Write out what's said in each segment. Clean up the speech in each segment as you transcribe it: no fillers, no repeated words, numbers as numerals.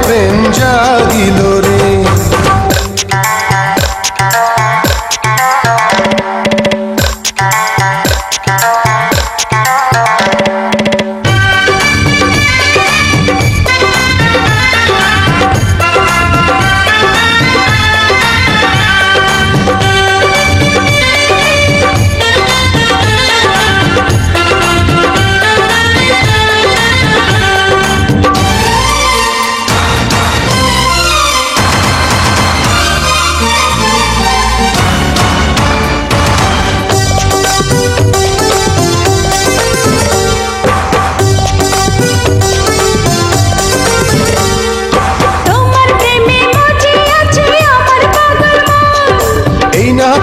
প্রেম জাগিল রে।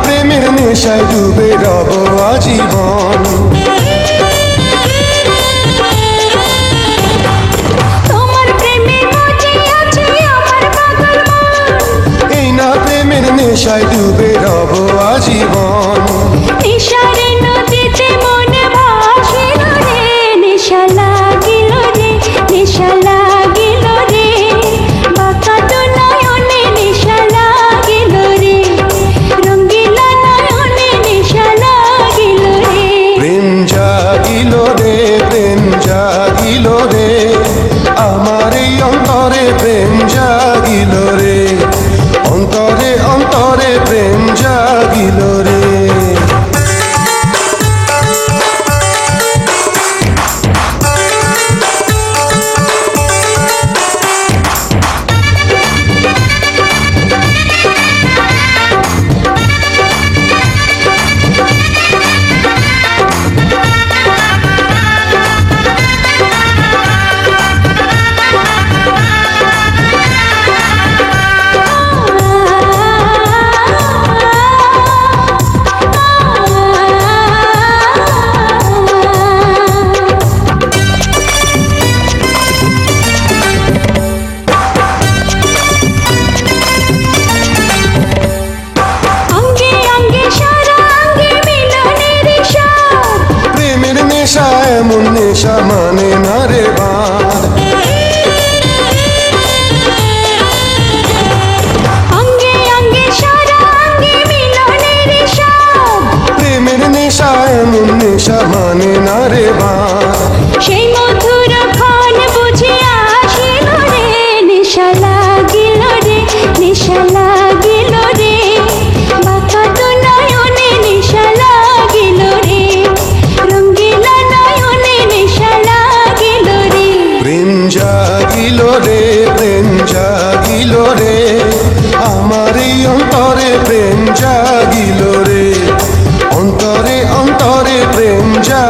প্রেমের নেশায় ডুবে রব আজীবন। তোমার প্রেমে মজে আছে আমার পাগল মন। এই না প্রেমের নেশায় ডুবে রব আজীবন। নেশার নদীতে মন ভাসিল রে, নেশা লাগিল রে, নেশা লাগিল রে, বাঁকা তো নয়নে নেশা লাগিল রে, রঙ্গিলা নয়নে নেশা লাগিল রে। প্রেম জাগিল রে, প্রেম জাগিল রে, আমার এই অন্তরে প্রেম জাগিল রে, অন্তরে অন্তরে প্রেম জাগিল রে। এমন নেশা মানে না রে বাঁধ, অঙ্গে অঙ্গে সারা অঙ্গে মিলনের সব, প্রেমের নেশা এমন নেশা মানে না রে বাঁধ। সেই মধুর ক্ষণ বুঝে আসিল রে, নেশা লাগিল রে, নেশা লাগিল রে, বাঁকা তো নয়নে নেশা লাগিল রে, রঙ্গিলা নয়নে নেশা লাগিল রে। প্রেম জাগিল রে, প্রেম জাগিল রে, আমার এই অন্তরে প্রেম জাগিল রে, অন্তরে অন্তরে প্রেম জাগিল।